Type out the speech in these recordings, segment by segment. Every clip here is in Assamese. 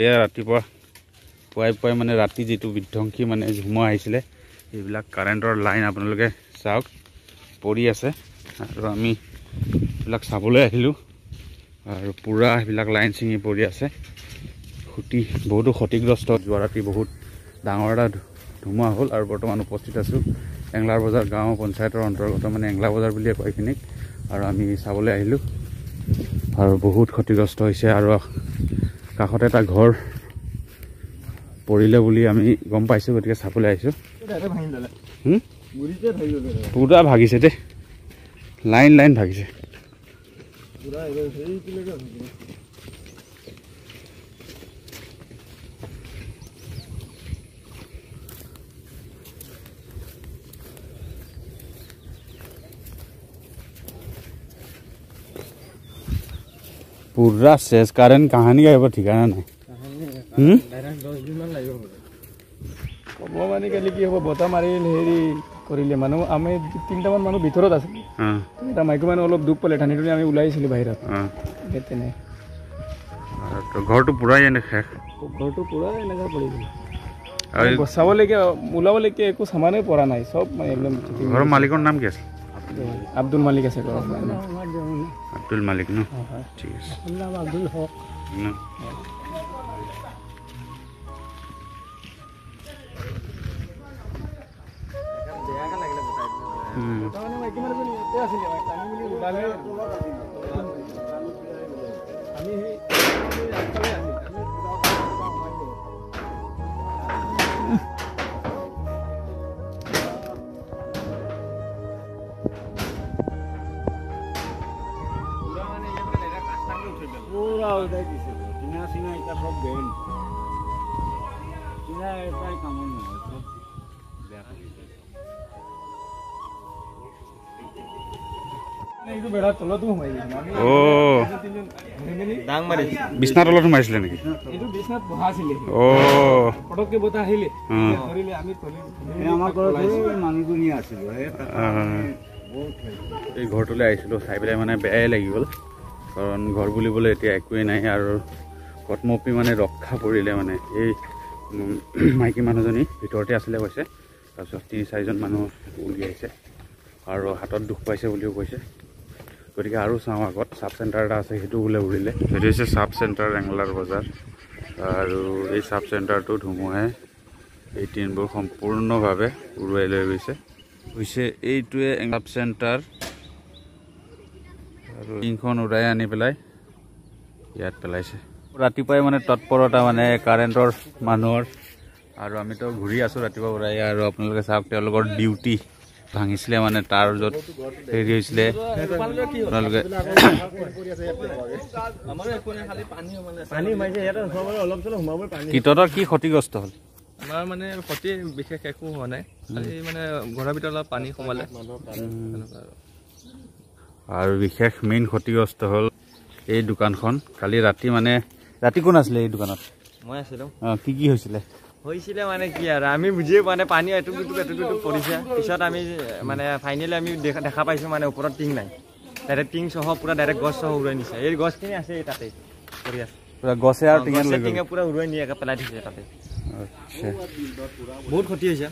এয়া ৰাতিপুৱা পুৱাই মানে ৰাতি যেটো বিধ্বংসী মানে ঝুমা আহিছিলে এইবিলাক কাৰেণ্টৰ লাইন আপোনালোকে চাওক পৰি আছে আৰু আমি এইবিলাক চাবলৈ আহিলোঁ আৰু পুৰা এইবিলাক লাইন ছিঙি পৰি আছে বহুতো ক্ষতিগ্ৰস্ত যোৱা ৰাতি বহুত ডাঙৰ এটা ধুমুহা হ'ল আৰু বৰ্তমান উপস্থিত আছোঁ এংলাৰ বজাৰ গাঁও পঞ্চায়তৰ অন্তৰ্গত মানে এংলা বজাৰ বুলিয়ে কয় এইখিনিক আৰু আমি চাবলৈ আহিলোঁ আৰু বহুত ক্ষতিগ্ৰস্ত হৈছে আৰু কাষতে এটা ঘৰ পৰিলে বুলি আমি গম পাইছোঁ গতিকে চাবলৈ আহিছোঁ পুৰা ভাগিছে দেই লাইন ভাগিছে पूरा शेष कारण कहानी का ठिकाना नहीं মানে কালি কি হ'ব বতা মাৰিল হেৰি কৰিলে মানুহ আমি 3টামান মানুহ ভিতৰত আছিল এটা মাইকী মানুহ অলপ দুখ পালে ঠানি আমি ওলাইছিলো বাহিৰত তেনে ঘৰটো পুৰাই এনে শেষ ঘৰটো পুৰাই এনেকা পৰি গ'ল আৰু বচাবলৈকে ওলাবলৈকে একো সামানে পৰা নাই সব মানে একদম ঘৰৰ মালিকৰ নাম কি আছে আব্দুল মালিক আছে ঘৰৰ আব্দুল মালিক ন ঠিক আছে নাম আব্দুল হক বিছনাৰ তলত সোমাইছিলে নেকি এই ঘৰটোলৈ আহিছিলোঁ চাই পেলাই মানে বেয়াই লাগি গ'ল কাৰণ ঘৰ বুলিবলৈ এতিয়া একোৱেই নাই আৰু পদ্মপি মানে ৰক্ষা পৰিলে মানে এই মাইকী মানুহজনী ভিতৰতে আছিলে কৈছে তাৰপিছত 3-4জন মানুহ উলিয়াইছে আৰু হাতত দুখ পাইছে বুলিও কৈছে গতিকে আৰু চাওঁ আগত চাব চেণ্টাৰ এটা আছে সেইটো বোলে উৰিলে সেইটো হৈছে চাব চেণ্টাৰ এংলাৰ বজাৰ আৰু এই চাব চেণ্টাৰটো ধুমুহাই এই টিনবোৰ সম্পূৰ্ণভাৱে উৰুৱাই লৈ গৈছে এইটোৱে চাব চেণ্টাৰ আৰু টিনখন উৰাই আনি পেলাই ইয়াত পেলাইছে ৰাতিপুৱাই মানে তৎপৰতা মানে কাৰেণ্টৰ মানুহৰ আৰু আমিতো ঘূৰি আছোঁ ৰাতিপুৱা উৰাই আৰু আপোনালোকে চাওক তেওঁলোকৰ ডিউটি ভাঙিছিলে মানে তাৰ য'ত হেৰি হৈছিলে আপোনালোকে কীটৰ কি ক্ষতিগ্ৰস্ত হ'ল আমাৰ মানে ক্ষতি বিশেষ একো হোৱা নাই খালি মানে ঘৰৰ ভিতৰত অলপ পানী সোমালে আৰু বিশেষ মেইন ক্ষতিগ্ৰস্ত হ'ল এই দোকানখন কালি ৰাতি কোন আছিলে এই দোকানত মই আছিলোঁ কি হৈছিলে মানে কি আৰু আমি বুজিয়ে পোৱা নাই পানী এটুক পৰিছে পিছত আমি মানে ফাইনেলি আমি দেখা পাইছোঁ মানে ওপৰত টিং নাই ডাইৰেক্ট টিং সহ পুৰা ডাইৰেক্ট গছ সহ উৰুৱাই নিছে এই গছখিনি আছে তাতে পৰি আছে পুৰা গছে আৰু টিঙে পুৰা উৰুৱাই নিয়ে পেলাই দিছে তাতে বহুত ক্ষতি হৈছে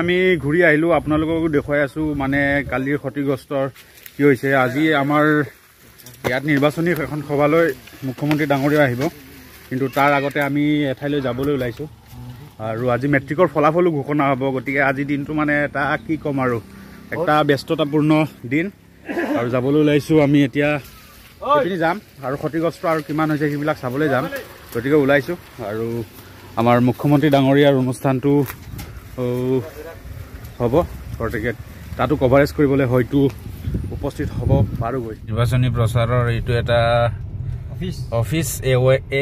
আমি ঘূৰি আহিলোঁ আপোনালোককো দেখুৱাই আছোঁ মানে কালিৰ ক্ষতিগ্ৰস্তৰ কি হৈছে আজি আমাৰ ইয়াত নিৰ্বাচনী এখন সভালৈ মুখ্যমন্ত্ৰী ডাঙৰীয়া আহিব কিন্তু তাৰ আগতে আমি এঠাইলৈ যাবলৈ ওলাইছোঁ আৰু আজি মেট্ৰিকৰ ফলাফলো ঘোষণা হ'ব গতিকে আজি দিনটো মানে এটা কি ক'ম আৰু একটা ব্যস্ততাপূৰ্ণ দিন আৰু যাবলৈ ওলাইছোঁ আমি এতিয়া সেইখিনি যাম আৰু ক্ষতিগ্ৰস্ত আৰু কিমান হৈছে সেইবিলাক চাবলৈ যাম গতিকে ওলাইছোঁ আৰু আমাৰ মুখ্যমন্ত্ৰী ডাঙৰীয়াৰ অনুষ্ঠানটো হ'ব গতিকে তাতো কভাৰেজ কৰিবলৈ হয়তো উপস্থিত হ'ব পাৰোঁগৈ নিৰ্বাচনী প্ৰচাৰৰ এইটো এটা অফিচ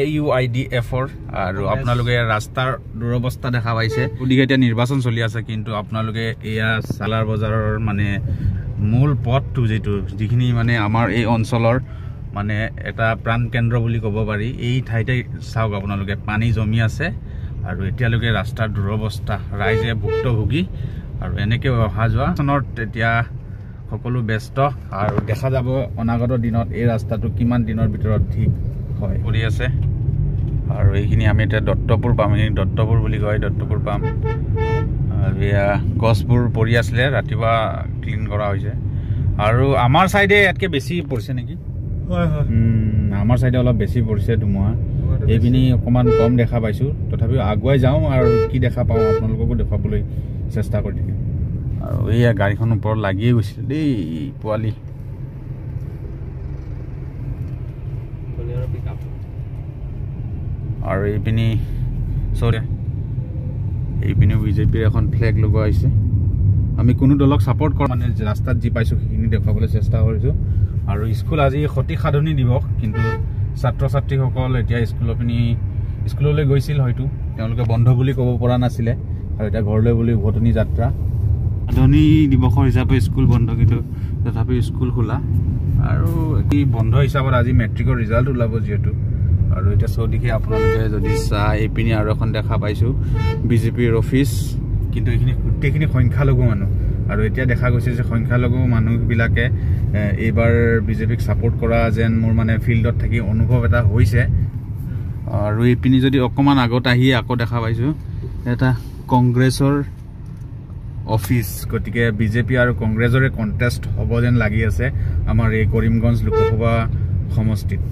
AUIDFৰ আৰু আপোনালোকে ৰাস্তাৰ দুৰৱস্থা দেখা পাইছে গতিকে এতিয়া নিৰ্বাচন চলি আছে কিন্তু আপোনালোকে এয়া চালাৰ বজাৰৰ মানে মূল পথটো যিখিনি মানে আমাৰ এই অঞ্চলৰ মানে এটা প্ৰাণ কেন্দ্ৰ বুলি ক'ব পাৰি এই ঠাইতে চাওক আপোনালোকে পানী জমি আছে আৰু এতিয়ালৈকে ৰাস্তাৰ দুৰৱস্থা ৰাইজে ভুক্তভোগী আৰু এনেকৈ অহা যোৱা এতিয়া সকলো ব্যস্ত আৰু দেখা যাব অনাগত দিনত এই ৰাস্তাটো কিমান দিনৰ ভিতৰত ঠিক হয় কৰি আছে। আৰু এইখিনি আমি এতিয়া দত্তপুৰ পাম, এইখিনি দত্তপুৰ বুলি কয়, দত্তপুৰ পাম। আৰু এয়া গছবোৰ পৰি আছিলে, ৰাতিপুৱা ক্লিন কৰা হৈছে। আৰু আমাৰ চাইডে ইয়াতকৈ বেছি পৰিছে নেকি? আমাৰ চাইডে অলপ বেছি পৰিছে ধুমুহা, এইপিনি অকণমান কম দেখা পাইছোঁ। তথাপিও আগুৱাই যাওঁ আৰু কি দেখা পাওঁ আপোনালোককো দেখুৱাবলৈ চেষ্টা কৰি থাকিম। আৰু এইয়া গাড়ীখন ওপৰত লাগিয়ে গৈছিল দেই পোৱালি। আৰু এইপিনি এইপিনিও বিজেপিৰ এখন ফ্লেগ লগোৱা হৈছে। আমি কোনো দলক ছাপোৰ্ট কৰা মানে ৰাস্তাত যি পাইছোঁ সেইখিনি দেখুৱাবলৈ চেষ্টা কৰিছোঁ। আৰু স্কুল আজি সতী সাধনী দিৱস, কিন্তু ছাত্ৰ ছাত্ৰীসকল এতিয়া স্কুললৈ গৈছিল, হয়তো তেওঁলোকে বন্ধ বুলি ক'ব পৰা নাছিলে আৰু এতিয়া ঘৰলৈ বুলি উভতনি যাত্ৰা। সাধনী দিৱসৰ হিচাপে স্কুল বন্ধ, কিন্তু তথাপিও স্কুল খোলা। আৰু এই বন্ধ হিচাপত আজি মেট্ৰিকৰ ৰিজাল্ট ওলাব যিহেতু। আৰু এতিয়া চৌদিশে আপোনালোকে যদি চাই এইপিনি আৰু এখন দেখা পাইছোঁ বিজেপিৰ অফিচ, কিন্তু এইখিনি গোটেইখিনি সংখ্যালঘু মানুহ। আৰু এতিয়া দেখা গৈছে যে সংখ্যালঘু মানুহবিলাকে এইবাৰ বিজেপিক ছাপোৰ্ট কৰা যেন মোৰ মানে ফিল্ডত থাকি অনুভৱ এটা হৈছে। আৰু এইপিনি যদি অকণমান আগত আহি আকৌ দেখা পাইছোঁ এটা কংগ্ৰেছৰ অফিচ, গতিকে বিজেপি আৰু কংগ্ৰেছৰে কণ্টেষ্ট হ'ব যেন লাগি আছে আমাৰ এই কৰিমগঞ্জ লোকসভা সমষ্টিত।